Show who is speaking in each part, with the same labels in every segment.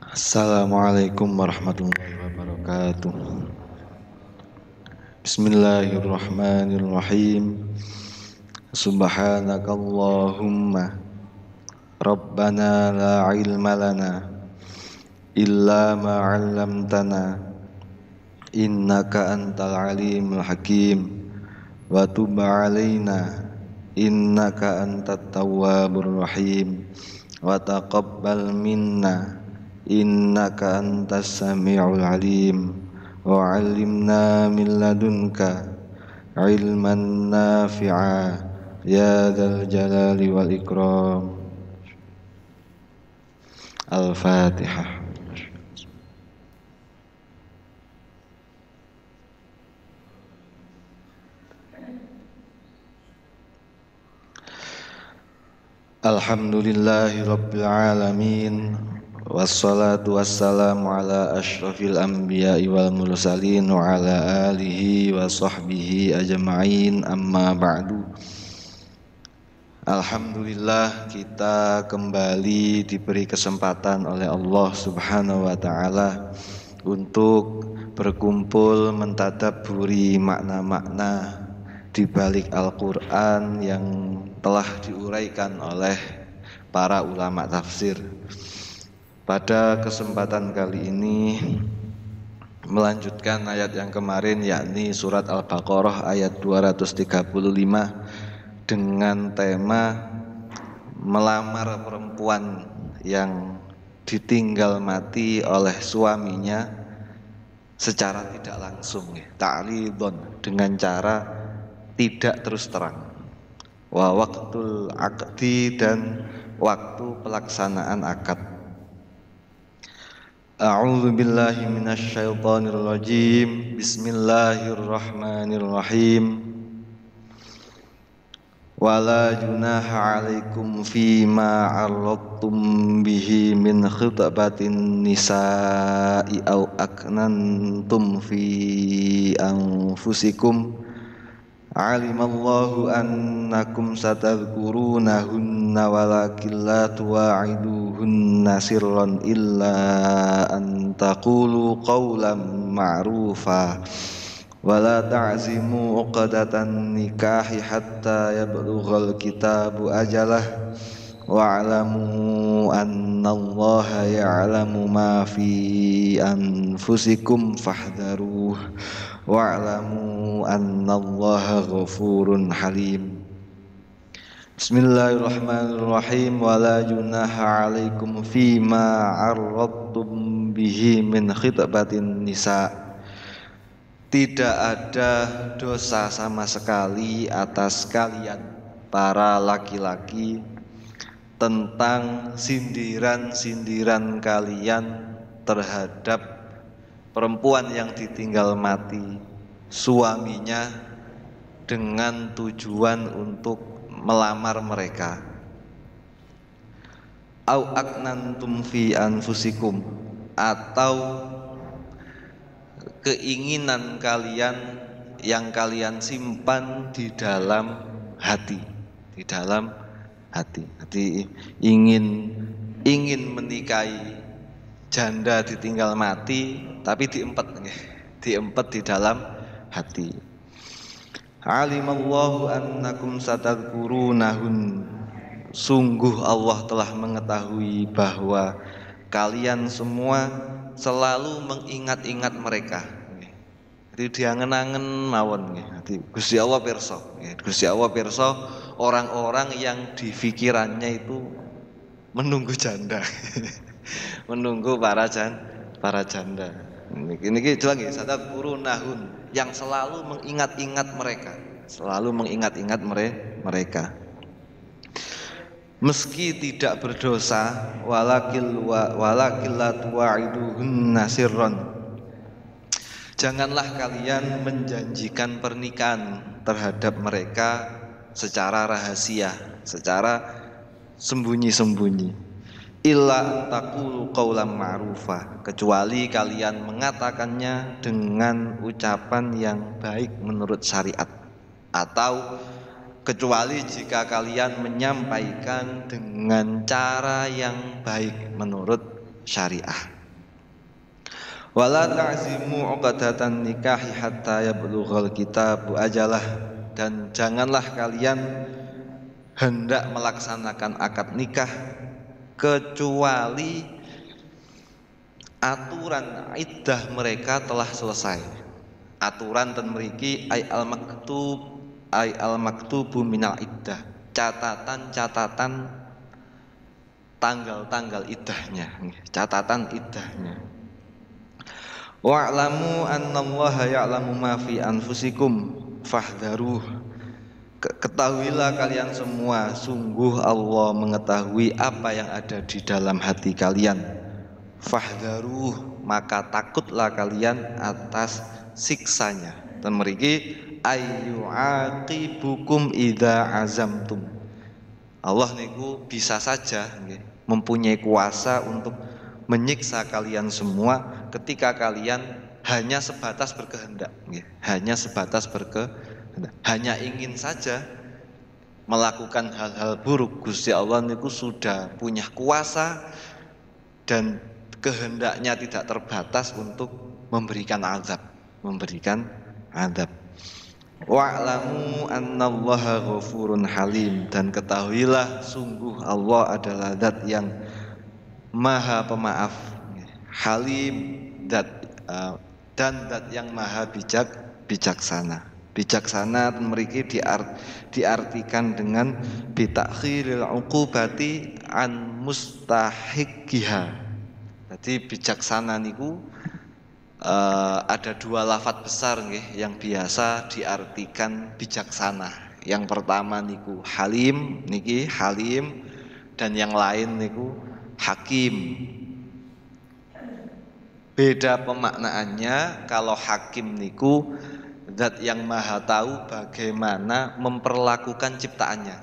Speaker 1: Assalamualaikum warahmatullahi wabarakatuh. Bismillahirrahmanirrahim. Subhanakallahumma Rabbana la ilma lana illa ma 'allamtana innaka antal alimul hakim wa tub 'alaina innaka antat tawwabur rahim wa taqabbal minna innaka antas sami'ul alim wa 'allimna min ladunka ilman nafi'a ya dzal jalali wal ikram. Al-Fatihah. Alhamdulillahi rabbil alamin. Wassalatu wassalamu ala ashrafil anbiya'i wal mursalin wa ala alihi wa sahbihi ajma'in, amma ba'du. Alhamdulillah, kita kembali diberi kesempatan oleh Allah Subhanahu wa ta'ala untuk berkumpul mentadabburi makna-makna di balik Al-Quran yang telah diuraikan oleh para ulama tafsir. Pada kesempatan kali ini melanjutkan ayat yang kemarin, yakni surat Al-Baqarah ayat 235 dengan tema melamar perempuan yang ditinggal mati oleh suaminya secara tidak langsung, ta'lidon, dengan cara tidak terus terang. Wa waqtul aqdi, dan waktu pelaksanaan akad. A'udzu billahi minasyaitonir rajim. Bismillahirrahmanirrahim. Wala junaha 'alaikum fima 'arradtum bihi min khitbatin nisa'i aw aknantum fi anfusikum. Alimallahu annakum satadhkurunahunna walakin la tuwa'iduhunna sirran illa an taqulu qawlan ma'rufa wala ta'zimu 'uqdatan nikahi hatta yablughal kitabu ajalah wa'lamu annallaha ya'lamu ma fi anfusikum fahdharuh wa'lamu annallaha ghafurun halim. Bismillahirrahmanirrahim. Wala junaha 'alaikum fima 'arradtum bihi min khitbatin nisa. Tidak ada dosa sama sekali atas kalian para laki-laki tentang sindiran-sindiran kalian terhadap perempuan yang ditinggal mati suaminya dengan tujuan untuk melamar mereka. Au aknantum fi anfusikum, atau keinginan kalian yang kalian simpan di dalam hati, di dalam hati. Jadi ingin menikahi janda ditinggal mati, tapi diempet di dalam hati. Alimallahu annakum satadhkurunahun. Sungguh Allah telah mengetahui bahwa kalian semua selalu mengingat-ingat mereka. Jadi diangen-angen mawon. Jadi Gusti Allah pirsa. Gusti Allah pirsa orang-orang yang di pikirannya itu menunggu janda. Menunggu para janda. Ini jelas nggih, satadhkurunahun, yang selalu mengingat-ingat mereka, mereka. Meski tidak berdosa, walakil la tuwa'iduhunna sirran. Janganlah kalian menjanjikan pernikahan terhadap mereka secara rahasia, secara sembunyi-sembunyi. Illa taqulu qawlan ma'rufa, kecuali kalian mengatakannya dengan ucapan yang baik menurut syariat, atau kecuali jika kalian menyampaikan dengan cara yang baik menurut syariah. Wala ta'zimu 'uqdatan nikahi hatta yablughal kitabu ajalah, dan janganlah kalian hendak melaksanakan akad nikah kecuali aturan iddah mereka telah selesai. Aturan ten mriki ai al maktubu minal iddah, catatan tanggal iddahnya, catatan iddahnya. Wa'lamu annallaha ya'lamu ma fi anfusikum fahdharuh. Ketahuilah kalian semua, sungguh Allah mengetahui apa yang ada di dalam hati kalian. Fahdharuh, maka takutlah kalian atas siksanya. Dan mriki ayyu'aqibukum idza azamtum. Allah niku bisa saja mempunyai kuasa untuk menyiksa kalian semua ketika kalian hanya sebatas berkehendak, hanya sebatas berkehendak, hanya ingin saja melakukan hal-hal buruk. Gusti Allah niku sudah punya kuasa dan kehendaknya tidak terbatas untuk memberikan azab. Wa'lamu annallaha ghafurun halim, dan ketahuilah sungguh Allah adalah zat yang maha pemaaf, halim, dan zat yang maha bijaksana. Bijaksana mriki diartikan dengan bitakhiril uqubati an mustahiqiha. Jadi bijaksana niku ada dua lafadz besar yang biasa diartikan bijaksana. Yang pertama niku halim, dan yang lain niku hakim. Beda pemaknaannya. Kalau hakim niku zat yang maha tahu bagaimana memperlakukan ciptaannya.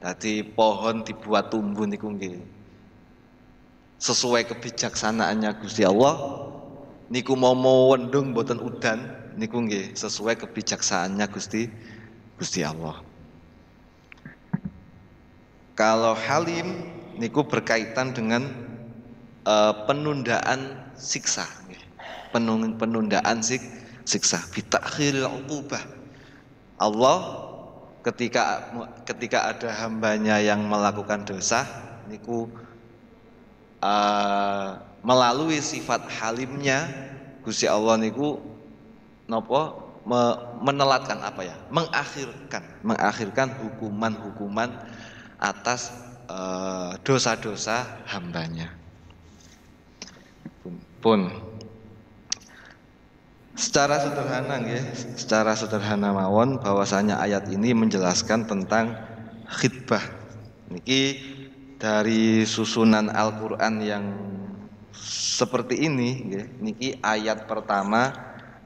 Speaker 1: Tadi pohon dibuat tumbuh niku nggih sesuai kebijaksanaannya Gusti Allah. Niku mau wendung boten udan niku nggih sesuai kebijaksanaannya Gusti Allah. Kalau halim niku berkaitan dengan penundaan siksa, penundaan siksa, bitakhiril uqubah. Allah ketika ada hambanya yang melakukan dosa niku melalui sifat halimnya Gusti Allah niku menelatkan mengakhirkan hukuman atas dosa-dosa hambanya. Pun secara sederhana mawon bahwasanya ayat ini menjelaskan tentang khitbah. Niki dari susunan Al-Qur'an yang seperti ini niki ayat pertama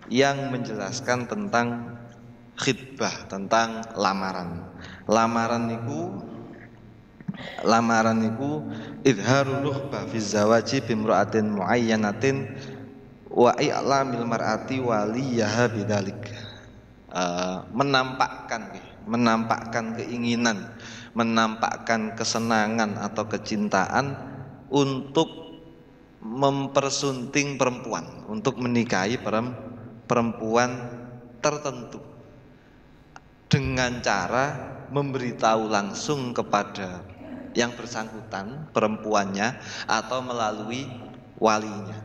Speaker 1: yang menjelaskan tentang khitbah, tentang lamaran. Lamaran niku idharul lughbah fi zawaji bimra'atin muayyanatin wa i'lamil mar'ati waliyaha bidzalik. Menampakkan keinginan, menampakkan kesenangan atau kecintaan untuk mempersunting perempuan, untuk menikahi perempuan tertentu dengan cara memberitahu langsung kepada yang bersangkutan perempuannya atau melalui walinya.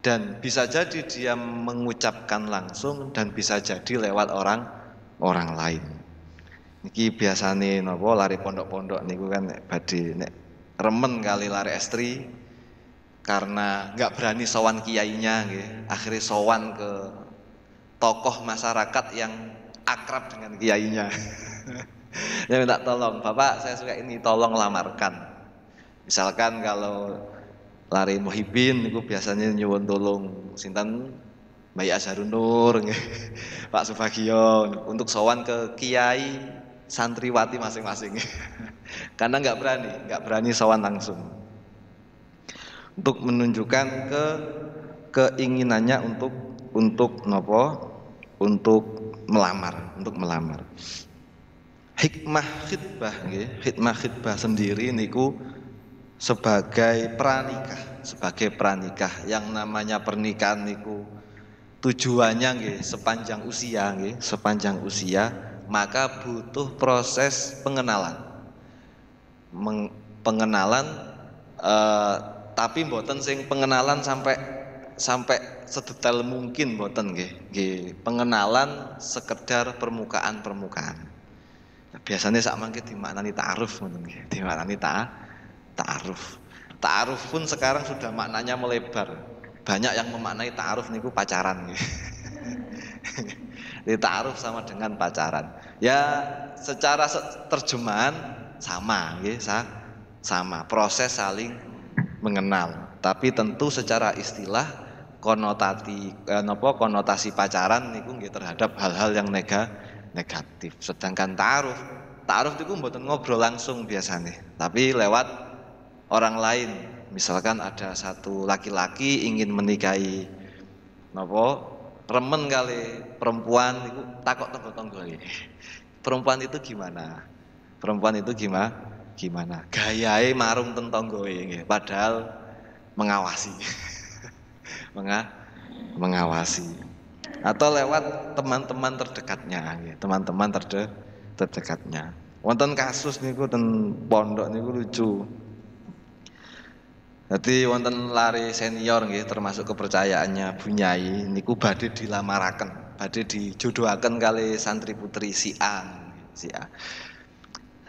Speaker 1: Dan bisa jadi dia mengucapkan langsung dan bisa jadi lewat orang lain. Niki biasane napa lari pondok-pondok niku kan badhe nek remen kali lari estri karena enggak berani sowan kiainya nggih. Akhirnya sowan ke tokoh masyarakat yang akrab dengan kiainya. Ya minta tolong, Bapak saya suka ini, tolong lamarkan. Misalkan kalau lari muhibin niku biasanya nyuwun tolong sinten Mbak Azharun Nur, Pak Subagio untuk sowan ke kiai santriwati masing-masing. Karena nggak berani sowan langsung. Untuk menunjukkan keinginannya untuk nopo? Untuk melamar. Hikmah khitbah sendiri niku sebagai pranikah yang namanya pernikahan niku tujuannya nggih sepanjang usia maka butuh proses pengenalan pengenalan tapi mboten sing pengenalan sampai sedetail mungkin mboten nggih pengenalan sekedar permukaan biasanya sak mangke dimaknani ta'aruf ngoten nggih dimaknani ta'aruf pun sekarang sudah maknanya melebar. Banyak yang memaknai ta'aruf niku pacaran nggih. Di ta'aruf sama dengan pacaran. Ya secara terjemahan sama nggih, sama proses saling mengenal. Tapi tentu secara istilah konotasi pacaran niku nggih terhadap hal-hal yang negatif. Sedangkan ta'aruf niku mboten ngobrol langsung biasanya, tapi lewat orang lain. Misalkan ada satu laki-laki ingin menikahi remen kali perempuan itu takok tonggo-tonggo. Perempuan itu gimana? Gayae marung teng tonggoe padahal mengawasi. Mengawasi. Atau lewat teman-teman terdekatnya. Wonten kasus niku ten pondok niku lucu. Jadi wonten lari senior nggih termasuk kepercayaannya Bu Nyai niku badhe dilamaraken, badhe dijodohaken kali santri putri si A.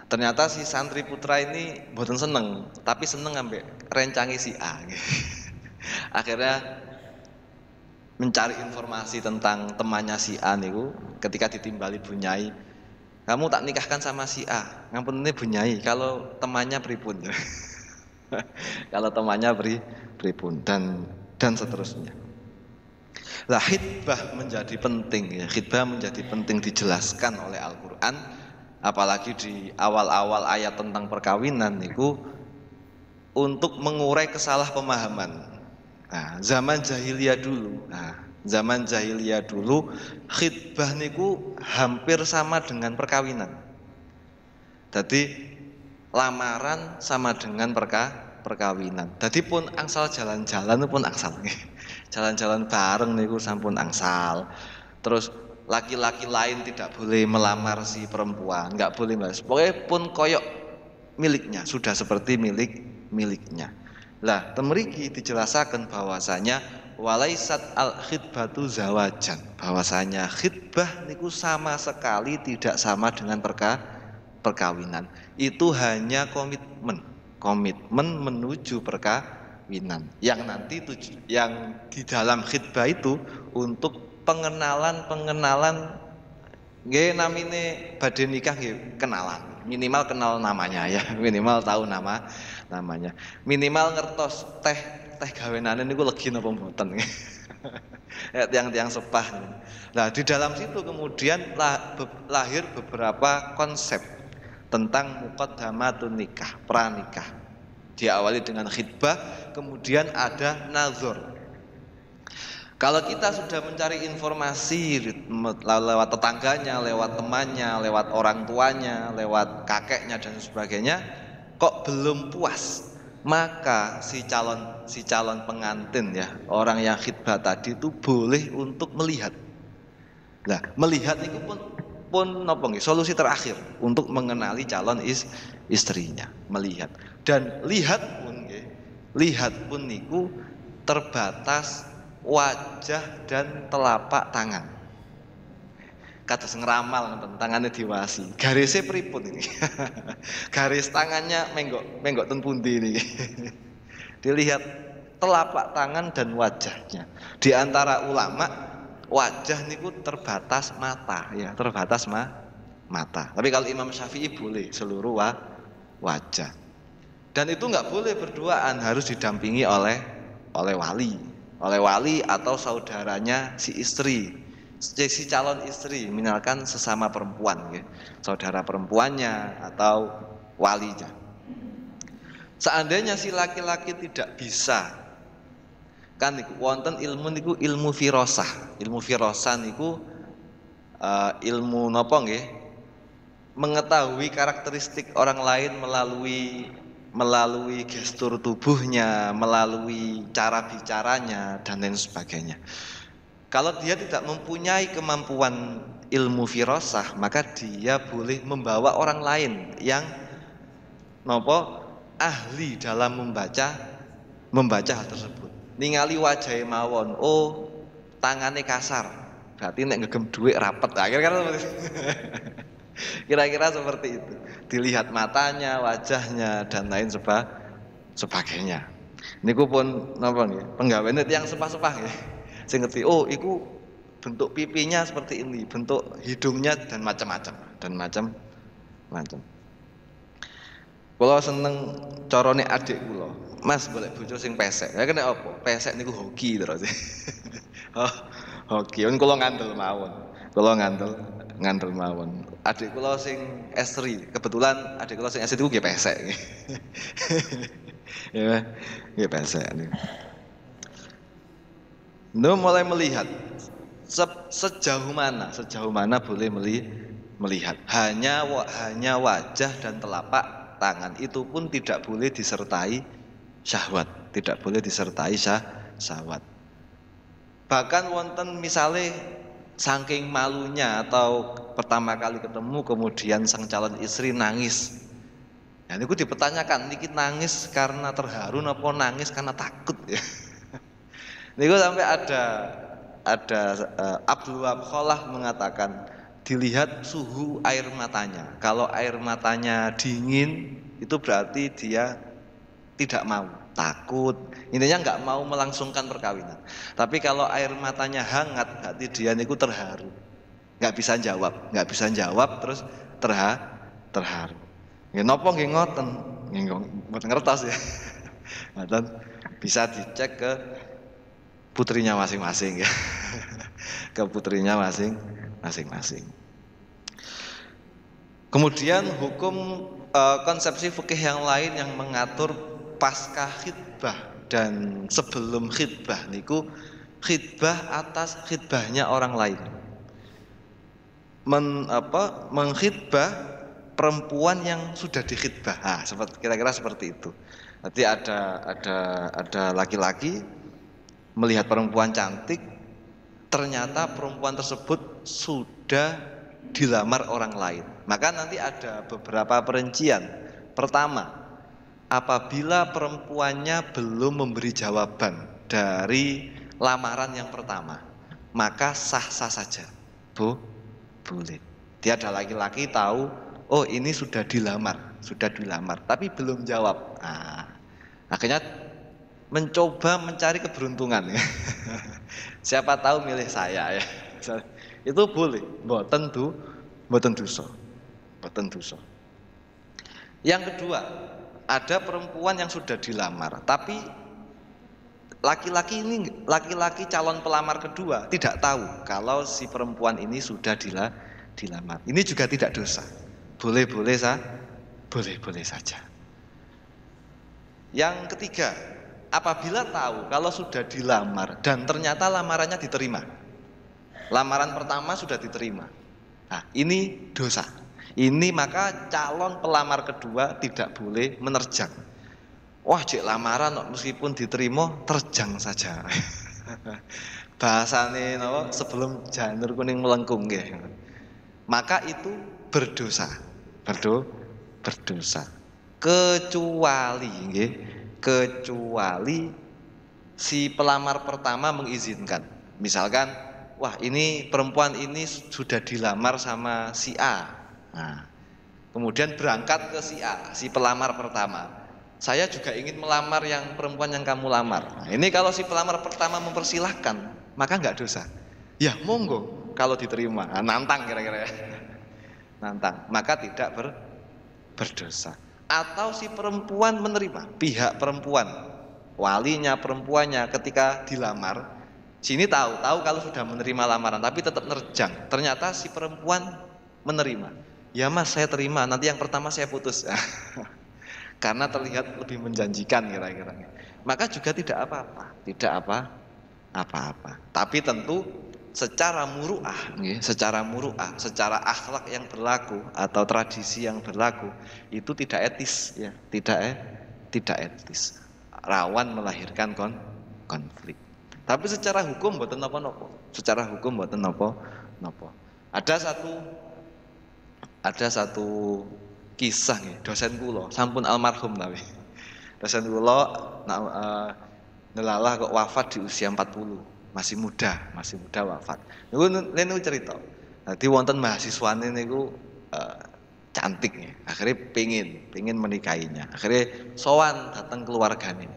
Speaker 1: Ternyata si santri putra ini mboten seneng, tapi seneng ambek rencangi si A. Akhirnya mencari informasi tentang temannya si A niku ketika ditimbali Bu Nyai. Kamu tak nikahkan sama si A. Ngapunten Bu Nyai, kalau temannya pripun? Kalau temannya pripun dan seterusnya. Lah khitbah menjadi penting ya. Khitbah menjadi penting dijelaskan oleh Al-Qur'an apalagi di awal-awal ayat tentang perkawinan niku untuk mengurai kesalahpemahaman. Nah, zaman jahiliyah dulu khitbah niku hampir sama dengan perkawinan. Jadi lamaran sama dengan perkawinan. Dadi pun angsal jalan-jalan pun angsal nggih. Jalan-jalan bareng niku sampun angsal. Terus laki-laki lain tidak boleh melamar si perempuan, enggak boleh Mas. Pokoknya pun koyok miliknya, sudah seperti miliknya. Lah, temriki dijelaskan bahwasanya walaisat al-khitbatu zawajan. Bahwasanya khitbah niku sama sekali tidak sama dengan perkawinan. Itu hanya komitmen menuju perkawinan yang nanti yang di dalam khitbah itu untuk pengenalan nggih namine badhe nikah nggih kenalan, minimal kenal namanya ya, minimal tahu namanya, minimal ngertos teh gawenane niku legi napa mboten. Tiang-tiang sepah. Nah, di dalam situ kemudian lahir beberapa konsep tentang muqaddamatun nikah, pranikah. Diawali dengan khitbah, kemudian ada nazar. Kalau kita sudah mencari informasi lewat tetangganya, lewat temannya, lewat orang tuanya, lewat kakeknya dan sebagainya, kok belum puas, maka si calon pengantin ya, orang yang khitbah tadi itu boleh untuk melihat. Nah, melihat itu pun napa nggih solusi terakhir untuk mengenali calon istrinya, melihat. Dan lihat pun niku terbatas wajah dan telapak tangan. Kados ngeramal ngoten, tangannya diwasi. Garisnya pripun ini? Garis tangannya menggok ten pundi niki. Dilihat telapak tangan dan wajahnya. Di antara ulama wajah niku terbatas mata ya, terbatas mata. Tapi kalau Imam Syafi'i boleh seluruh wajah. Dan itu enggak boleh berduaan, harus didampingi oleh wali atau saudaranya si istri. Si calon istri, misalkan sesama perempuan ya, saudara perempuannya atau walinya. Seandainya si laki-laki tidak bisa, kan niku wonten ilmu niku ilmu firasah. Ilmu firasah niku ilmu napa nggih? Mengetahui karakteristik orang lain melalui gestur tubuhnya, melalui cara bicaranya dan lain sebagainya. Kalau dia tidak mempunyai kemampuan ilmu firasah, maka dia boleh membawa orang lain yang ahli dalam membaca hal tersebut. Ningali wajah mawon, oh tangannya kasar, berarti nek ngegem duit rapet. Kira-kira seperti itu. Dilihat matanya, wajahnya dan lain sebagainya. Niku pun napa nggih? Penggawene tiyang sepah-sepah nggih. Sing ngerti, oh iku bentuk pipinya seperti ini, bentuk hidungnya dan macam-macam. Kula seneng carane adik kula. Mas boleh bojo sing pesek. Ya kena apa? Pesek niku hoki terus. Oh, hoki. Kula ngandel mawon. Adik kula sing S3, kebetulan adik kula sing S3 iku nggih pesek. Ya, nggih pesek niku. Mulai melihat sejauh mana boleh melihat. Hanya wajah dan telapak tangan itu pun tidak boleh disertai syahwat, syahwat. Bahkan wonten misale saking malunya atau pertama kali ketemu kemudian sang calon istri nangis. Nah niku dipertanyakan, niki nangis karena terharu napa nangis karena takut ya. Niku sampai ada Abdul Wahab Khalaf mengatakan dilihat suhu air matanya. Kalau air matanya dingin itu berarti dia tidak mau, takut. Intinya nggak mau melangsungkan perkawinan. Tapi kalau air matanya hangat berarti dia niku terharu. Nggak bisa jawab terus terharu. Nggih napa nggih ngoten? Nggih mboten ngertos ya. Ngoten bisa dicek ke putrinya masing-masing ya. Ke putrinya masing-masing. Kemudian hukum konsepsi fikih yang lain yang mengatur pasca khidbah dan sebelum khidbah niku khidbah atas khidbahnya orang lain. Mengkhidbah perempuan yang sudah dikhidbah. Kira-kira seperti itu. Nanti ada laki-laki melihat perempuan cantik, ternyata perempuan tersebut sudah dilamar orang lain. Maka nanti ada beberapa perincian. Pertama, apabila perempuannya belum memberi jawaban dari lamaran yang pertama, maka sah-sah saja. Boleh. Dia ada laki-laki tahu, oh ini sudah dilamar, tapi belum jawab. Akhirnya mencoba mencari keberuntungan ya. Siapa tahu milih saya ya. Itu boleh, mboten dosa. Yang kedua, ada perempuan yang sudah dilamar, tapi laki-laki calon pelamar kedua tidak tahu kalau si perempuan ini sudah dilamar. Ini juga tidak dosa. Boleh-boleh saja. Yang ketiga, apabila tahu kalau sudah dilamar dan ternyata lamarannya diterima. Lamaran pertama sudah diterima. Nah, ini dosa. Ini maka calon pelamar kedua tidak boleh menerjang. Wah, cek lamaran meskipun diterima terjang saja. Bahasane sebelum janur kuning melengkung nggih. Maka itu berdosa. Berdosa. Kecuali si pelamar pertama mengizinkan. Misalkan, wah ini perempuan ini sudah dilamar sama si A. Nah, kemudian berangkat ke si A, si pelamar pertama. Saya juga ingin melamar yang perempuan yang kamu lamar. Nah, ini kalau si pelamar pertama mempersilahkan, maka nggak dosa. Ya monggo kalau diterima. Nah, nantang kira-kira ya. Nantang, maka tidak berdosa. Atau si perempuan menerima, pihak perempuan, walinya perempuannya ketika dilamar, sini tahu kalau sudah menerima lamaran tapi tetap nerjang. Ternyata si perempuan menerima. Ya mas, saya terima, nanti yang pertama saya putus. Karena terlihat lebih menjanjikan kira-kira. Maka juga tidak apa-apa. Tapi tentu secara muru'ah, secara akhlak yang berlaku atau tradisi yang berlaku itu tidak etis ya, tidak tidak etis, rawan melahirkan konflik. Tapi secara hukum mboten napa-napa. Secara hukum mboten napa-napa. Ada satu kisah nih, dosen kula, sampun almarhum tapi. Dosen kula nelalah kok wafat di usia 40. Masih muda wafat. Niku cerita. Dadi wonten mahasiswane niku cantik nih. Akhirnya pengin menikahinya. Akhirnya sowan datang keluarganya.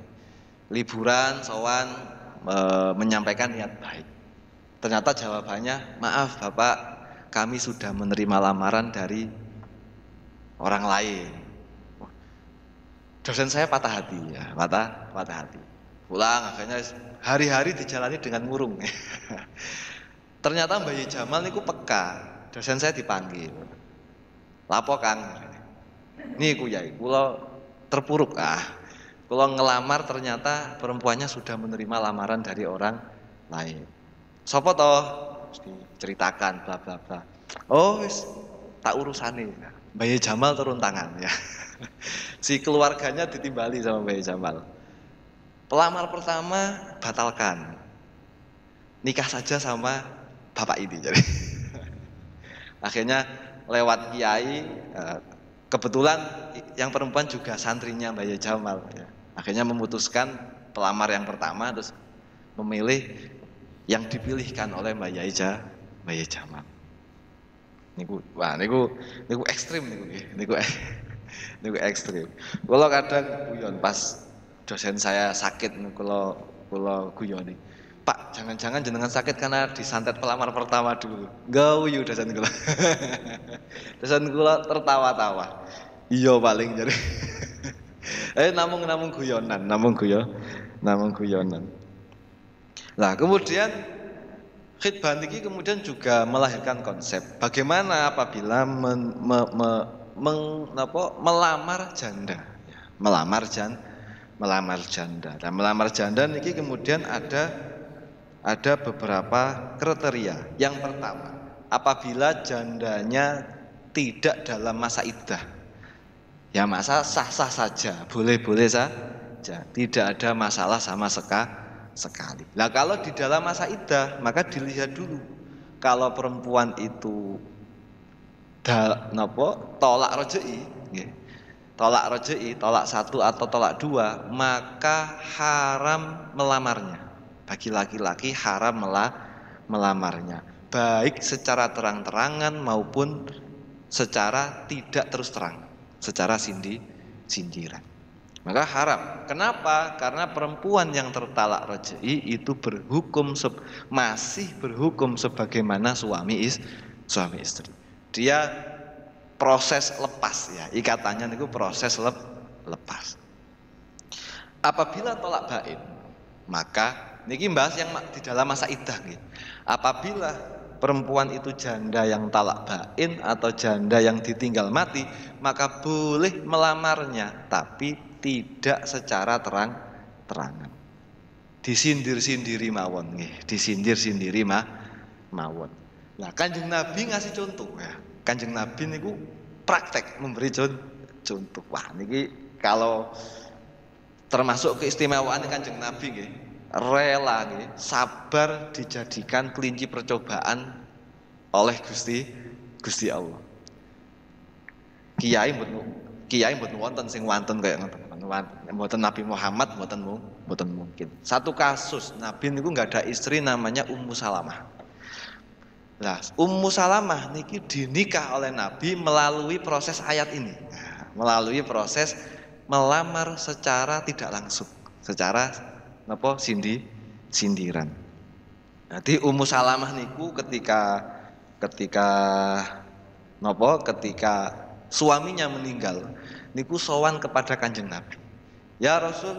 Speaker 1: Liburan sowan menyampaikan niat baik. Ternyata jawabannya, maaf Bapak, kami sudah menerima lamaran dari orang lain. Dosen saya patah hati ya, patah hati. Pulang akhirnya hari-hari dijalani dengan murung. Ternyata Mbak Jamal niku peka. Dosen saya dipanggil. Lapo Kang. Niku Yai, kula terpuruk kula ngelamar ternyata perempuannya sudah menerima lamaran dari orang lain. Sopo toh? Diceritakan bla bla bla. Oh, wis tak urusane. Mbak Jamal turun tangan ya. Si keluarganya ditimbali sama Mbak Jamal. Pelamar pertama batalkan. Nikah saja sama bapak ini jadi. Akhirnya lewat kiai, kebetulan yang perempuan juga santrinya Mbak Jamal ya. Akhirnya memutuskan pelamar yang pertama, terus memilih yang dipilihkan oleh Mbak Jamal. Niku ekstrim niku ekstrim. Kalau kadang guyon pas dosen saya sakit, kalau guyoni, Pak, jangan-jangan jenengan sakit karena disantet pelamar pertama dulu. Guyu dosen kula. Dosen kula tertawa-tawa. Iya paling jadi. Namung guyonan. Lah kemudian khitbah niki kemudian juga melahirkan konsep bagaimana apabila melamar janda. Melamar janda. Dan melamar janda niki kemudian ada beberapa kriteria. Yang pertama, apabila jandanya tidak dalam masa iddah. Ya masa sah-sah saja, boleh-boleh saja, tidak ada masalah sama sekali. Nah kalau di dalam masa iddah, maka dilihat dulu. Kalau perempuan itu tolak rojei, tolak 1 atau tolak 2, maka haram melamarnya. Bagi laki-laki haram melamarnya, baik secara terang-terangan maupun secara tidak terus terang, secara sindiran. Maka haram. Kenapa? Karena perempuan yang tertalak raj'i itu masih berhukum sebagaimana suami istri. Dia proses lepas ya, ikatannya itu proses lepas. Apabila tolak bain, maka niki bahas yang di dalam masa iddah gitu. Apabila perempuan itu janda yang talak bain atau janda yang ditinggal mati, maka boleh melamarnya, tapi tidak secara terang-terangan. Disindir-sindiri mawon nggih, disindir-sindiri mawon. Nah, Kanjeng Nabi ngasih contoh ya. Kanjeng Nabi niku praktek memberi contoh. Wah, niki kalau termasuk keistimewaan Kanjeng Nabi nggih. Rela nggih, sabar dijadikan kelinci percobaan oleh Gusti Allah. Kiai mboten wonten sing wonten kaya ngoten. Mboten Nabi Muhammad mboten mungkin. Satu kasus Nabi niku enggak ada istri namanya Ummu Salamah. Nah, Ummu Salamah niki dinikah oleh Nabi melalui proses ayat ini. Nah, melalui proses melamar secara tidak langsung, secara sindiran. Jadi Ummu Salamah niku ketika suaminya meninggal niku sowan kepada Kanjeng Nabi. Ya Rasul,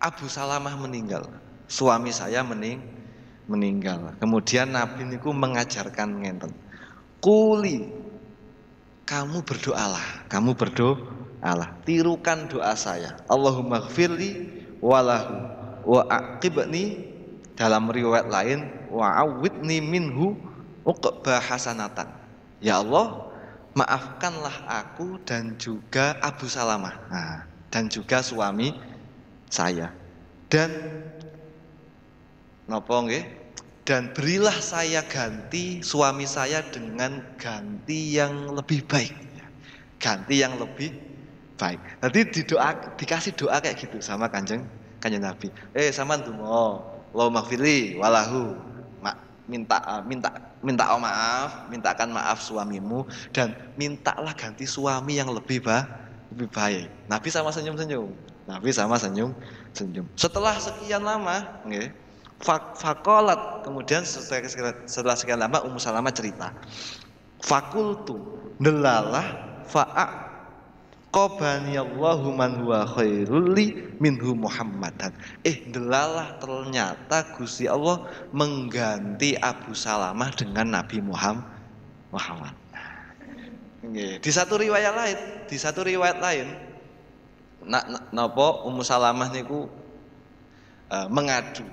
Speaker 1: Abu Salamah meninggal, suami saya meninggal. Kemudian Nabi niku mengajarkan ngenten. Kuli, kamu berdoalah. Tirukan doa saya. Allahumma gfirli walahu wa aqibni, dalam riwayat lain wa awwidni minhu uqba hasanatan. Ya Allah, maafkanlah aku dan juga Abu Salamah. Nah, dan juga suami saya. Dan napa nggih? Dan berilah saya ganti suami saya dengan ganti yang lebih baik. Ganti yang lebih baik. Nanti dikasih doa kayak gitu sama kanjeng Nabi. Sama ndonga, Allahumma gfirli walahu. Minta maaf, mintakan maaf suamimu dan mintalah ganti suami yang lebih baik. Nabi sama senyum-senyum. Setelah sekian lama, nggih, fakolat, kemudian setelah sekian lama Ummu Salamah cerita, fakultu nelalah fa'a qabaniyallahu man huwa khairul li minhu Muhammadan. Delalah ternyata Gusti Allah mengganti Abu Salamah dengan Nabi Muhammad. Di satu riwayat lain napa Ummu Salamah niku mengadu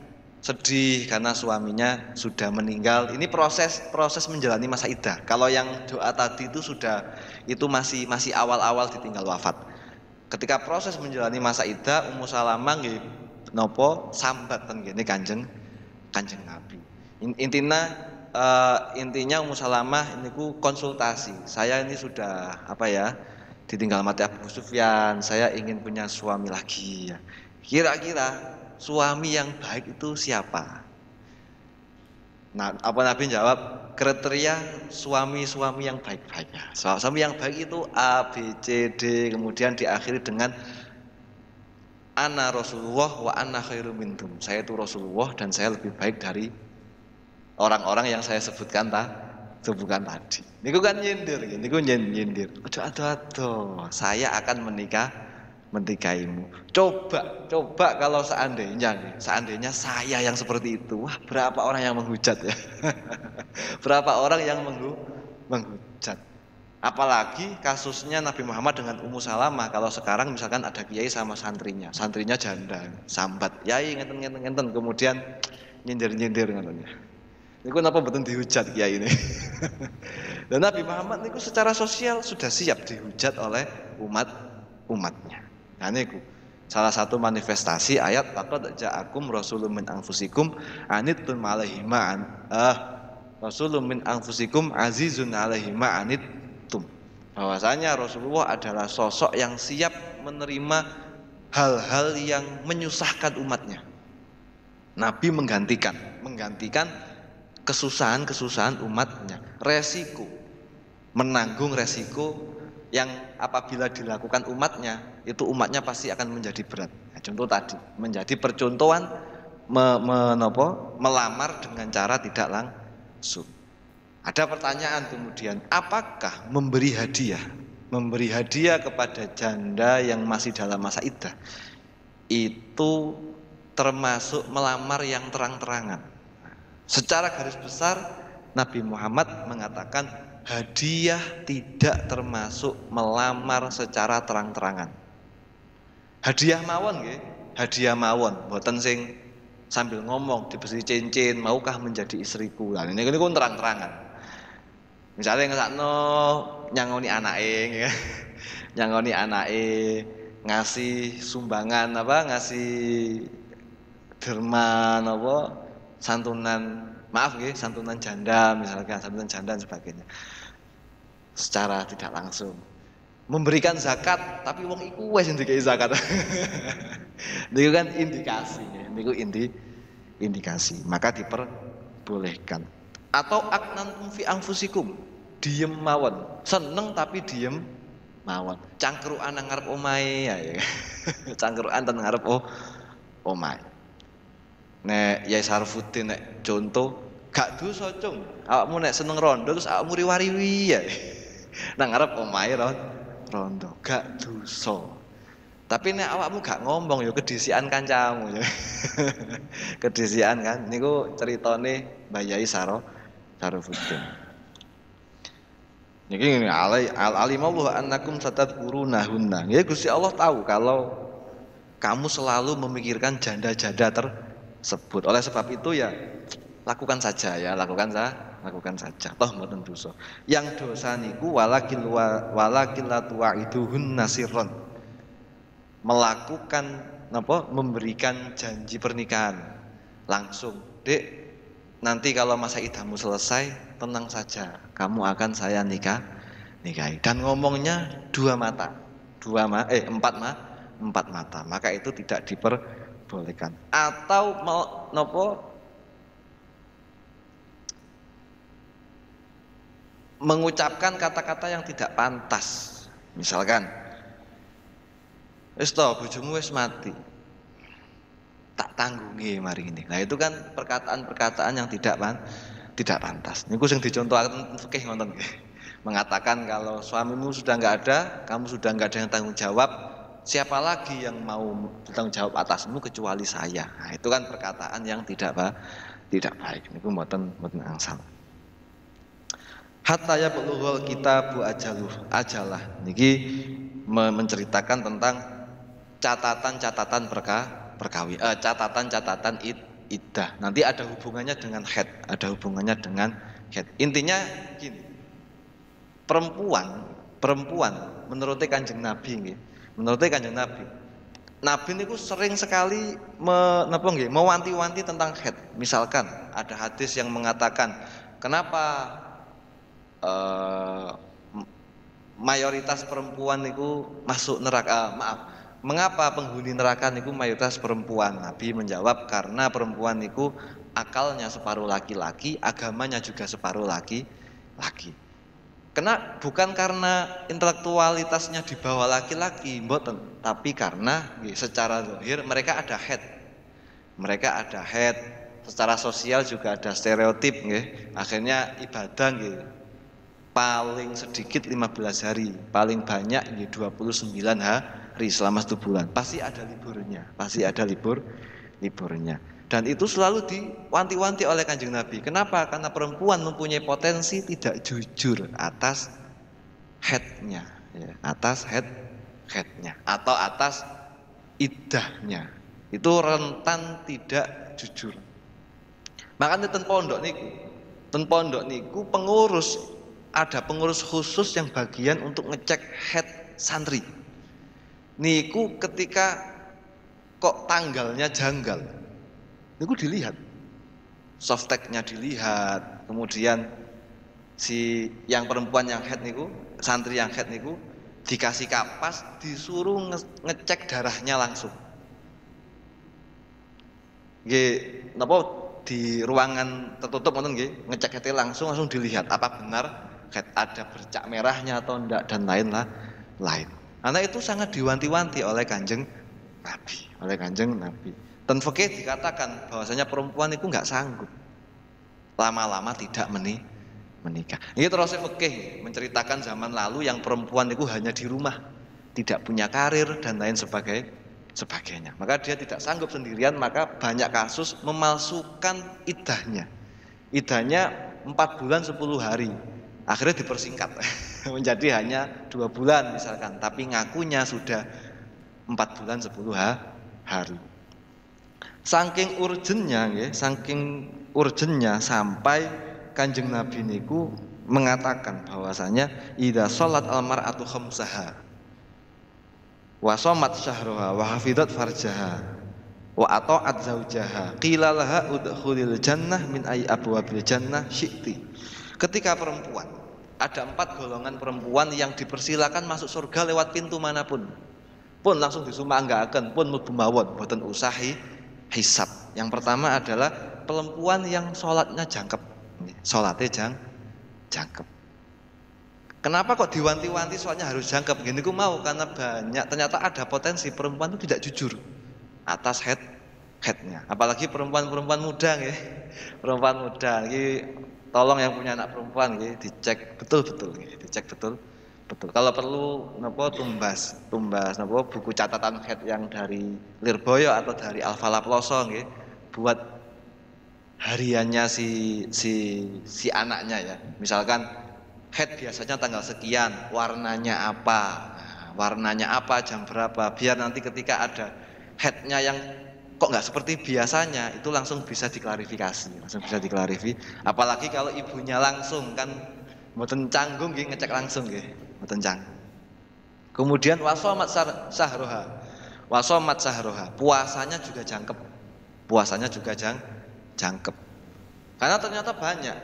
Speaker 1: sedih karena suaminya sudah meninggal. Ini proses menjalani masa iddah. Kalau yang doa tadi itu masih awal-awal ditinggal wafat. Ketika proses menjalani masa iddah, Ummu Salamah nggih napa sambatan ngene Kanjeng Nabi. Intinya Ummu Salamah niku konsultasi. Saya ini sudah ditinggal mati Abu Sufyan, saya ingin punya suami lagi ya. Kira-kira suami yang baik itu siapa? Nah, Nabi jawab, kriteria suami yang baik-baik ya. Suami yang baik itu A, B, C, D, kemudian diakhiri dengan ana Rasulullah wa ana khairu mintum. Saya itu Rasulullah dan saya lebih baik dari orang-orang yang saya sebutkan tadi. Niku kan nyindir. Aduh, saya akan menikahimu. Coba kalau seandainya saya yang seperti itu, wah berapa orang yang menghujat ya. Berapa orang yang menghujat. Apalagi kasusnya Nabi Muhammad dengan Ummu Salamah. Kalau sekarang misalkan ada kiai sama santrinya janda, sambat, yai ngenten, kemudian nyindir ngeten ya. Niku napa mboten dihujat kiai ini. Dan Nabi Muhammad niku secara sosial sudah siap dihujat oleh umatnya. Nah niku salah satu manifestasi ayat laqad ja'akum rasulun min anfusikum anittum alaihi rasulun min anfusikum azizun alaihi ma anittum. Bahwasanya Rasulullah adalah sosok yang siap menerima hal-hal yang menyusahkan umatnya. Nabi menggantikan kesusahan umatnya, menanggung resiko yang apabila dilakukan umatnya pasti akan menjadi berat. Nah, contoh tadi menjadi percontohan melamar dengan cara tidak langsung. Ada pertanyaan kemudian, apakah memberi hadiah kepada janda yang masih dalam masa iddah itu termasuk melamar yang terang-terangan? Secara garis besar Nabi Muhammad mengatakan hadiah tidak termasuk melamar secara terang-terangan. Hadiah mawon, mboten sing sambil ngomong diberi cincin, maukah menjadi istriku. Lah ini kan terang-terangan. Misalnya ngesakno nyangoni anake, ngasih sumbangan ngasih derman santunan janda misalkan, santunan janda dan sebagainya. Secara tidak langsung memberikan zakat, tapi wong iku wis ndikeki zakat. Niku kan indikasi, maka diperbolehkan. Atau aknantum fi anfusikum, diem mawon, seneng tapi diem mawon. Cangkruan nang ngarep omahe ya. Cangkruan teng ngarep omahe. Nek Yai Sarfuddin nek contoh gak dosa cung. Awakmu nek seneng rondo terus awakmu riwariwi ya. Nang ngarep omahe rondo gak dosa. Tapi nek awakmu gak ngomong ya kedisian kancamu ya. Kedisian kan niku ceritane Mbah Yai Sarfuddin. Niki alimallahu annakum satadkurunahunna. Ya Gusti Allah tahu kalau kamu selalu memikirkan janda-janda tersebut. Oleh sebab itu ya lakukan saja. Toh mboten dosa. Yang dosa niku walakil la tu'iduhun nasirron. melakukan memberikan janji pernikahan langsung, Dek, nanti kalau masa idahmu selesai, tenang saja, kamu akan saya nikahi. Dan ngomongnya empat mata, maka itu tidak diperbolehkan. Atau mengucapkan kata-kata yang tidak pantas, misalkan, wis to bojomu wis mati, tak tanggungi mari ini. Nah itu kan perkataan-perkataan yang tidak pantas. Niku sing dicontohaken fikih ngoten nggih. Mengatakan kalau suamimu sudah enggak ada, kamu sudah enggak ada yang tanggung jawab, siapa lagi yang mau bertanggung jawab atasmu kecuali saya. Nah, itu kan perkataan yang tidak baik. Niku mboten angsal. Hatta ya bulughul kitabu ajalah. Niki menceritakan tentang catatan-catatan catatan iddah. Nanti ada hubungannya dengan haid, Intinya gini. Perempuan menurut Kanjeng Nabi Nabi niku sering sekali mewanti-wanti tentang haid. Misalkan ada hadis yang mengatakan kenapa mayoritas perempuan niku masuk neraka, mengapa penghuni neraka niku mayoritas perempuan? Nabi menjawab karena perempuan niku akalnya separuh laki-laki, agamanya juga separuh laki-laki. Bukan karena intelektualitasnya di bawah laki-laki, mboten, tapi karena secara zahir mereka ada haid. Secara sosial juga ada stereotip nggih. Akhirnya ibadah nggih paling sedikit 15 hari, paling banyak nggih 29 hari selama 1 bulan. Pasti ada liburnya. Dan itu selalu diwanti-wanti oleh Kanjeng Nabi. Kenapa? Karena perempuan mempunyai potensi tidak jujur atas haidnya, haidnya atau atas iddahnya. Itu rentan tidak jujur. Makanya ten pondok niku ada pengurus khusus yang bagian untuk ngecek haid santri. Niku ketika kok tanggalnya janggal, niku dilihat, softteknya dilihat, kemudian si yang perempuan yang haid niku, santri yang haid niku dikasih kapas, disuruh ngecek darahnya langsung. Nggih, napa di ruangan tertutup ngoten nggih, ngecek haid langsung dilihat apa benar haid ada bercak merahnya atau enggak dan lain. Karena itu sangat diwanti-wanti oleh Kanjeng Nabi. Dan fikih dikatakan bahwasanya perempuan itu enggak sanggup lama-lama tidak menikah. Ini terus fikih menceritakan zaman lalu yang perempuan itu hanya di rumah, tidak punya karir dan lain sebagainya. Maka dia tidak sanggup sendirian, maka banyak kasus memalsukan iddahnya. Iddahnya 4 bulan 10 hari. Akhirnya dipersingkat menjadi hanya 2 bulan misalkan, tapi ngakunya sudah 4 bulan 10 hari. Saking urgennya sampai Kanjeng Nabi niku mengatakan bahwasanya idza shalat al-mar'atu khamsaha wa shamat syahraha wa hafizat farjaha wa ata'at zaujaha qila laha udkhulil jannah min ayyi abwabil jannah syi'ti. Ketika perempuan, ada 4 golongan perempuan yang dipersilakan masuk surga lewat pintu manapun, pun langsung disumanggaken, pun mlebu mawon, boten usah hisab. Yang pertama adalah perempuan yang sholatnya jangkep, sholatnya jangkep. Kenapa kok diwanti-wanti sholatnya harus jangkep? Gini ku mau karena ternyata ada potensi perempuan itu tidak jujur atas haidnya. Apalagi perempuan muda nggih. Perempuan muda nggih, tolong yang punya anak perempuan nggih dicek betul-betul nggih, dicek betul. Kalau perlu tumbas buku catatan haid yang dari Lirboyo atau dari Alfala Ploso nggih, buat hariannya si anaknya ya. Misalkan haid biasanya tanggal sekian, warnanya apa, jam berapa, biar nanti ketika ada haidnya yang kok nggak seperti biasanya, itu langsung bisa diklarifikasi. Apalagi kalau ibunya langsung kan mboten canggung nggih ngecek langsung nggih, mboten canggung. Kemudian wasomat sahroha. Wasomat sahroha, puasanya juga jangkep. Puasanya juga jangkep. Karena ternyata banyak.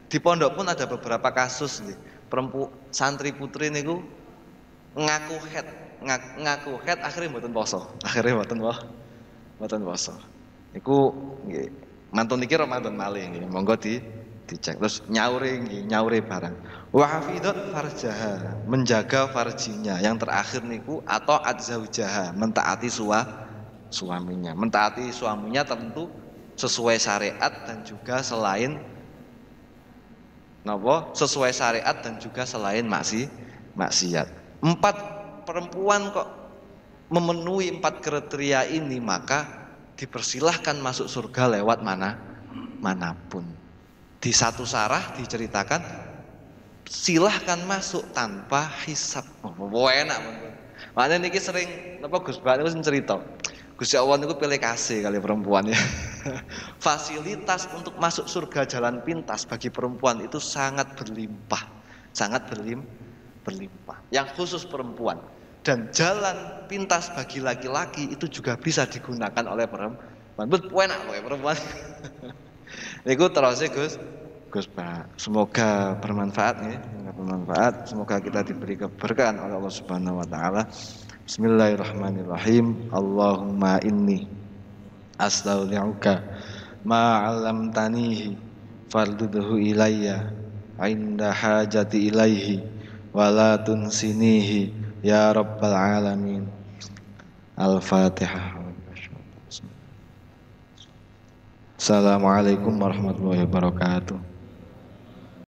Speaker 1: Di pondok pun ada beberapa kasus nih. Santri putri niku ngaku head akhirnya mboten poso. Akhirnya mboten poso. Iku nggih, mantun iki Ramadan malih nggih. Monggo dicek. Terus nyaure barang. Wa hafidhat farjaha, menjaga farjinya. Yang terakhir niku atau adzaujaha, mentaati suaminya. Mentaati suaminya tentu sesuai syariat dan juga selain napa? Sesuai syariat dan juga selain maksiat. 4 perempuan kok memenuhi 4 kriteria ini, maka dipersilahkan masuk surga lewat manapun. Di satu sarah diceritakan silahkan masuk tanpa hisab. Oh, enak. Makanya niki sering napa Gus Bak niku cerita. Gusti Allah niku pilih kasih kali perempuan ya. Fasilitas untuk masuk surga jalan pintas bagi perempuan itu sangat berlimpah. Sangat berlimpah. Yang khusus perempuan. Dan jalan pintas bagi laki-laki itu juga bisa digunakan oleh perempuan. Betul enak kok perempuan. Niku terus Gus Pak. Semoga bermanfaat ya, semoga kita diberi keberkahan oleh Allah Subhanahu wa taala. Bismillahirrahmanirrahim. Allahumma inni astaudi'uka ma 'allamtanihi fardudhu ilayya 'inda hajati ilaihi wa la tunsinihi ya rabbal alamin. Al-Fatihah. Assalamualaikum warahmatullahi wabarakatuh.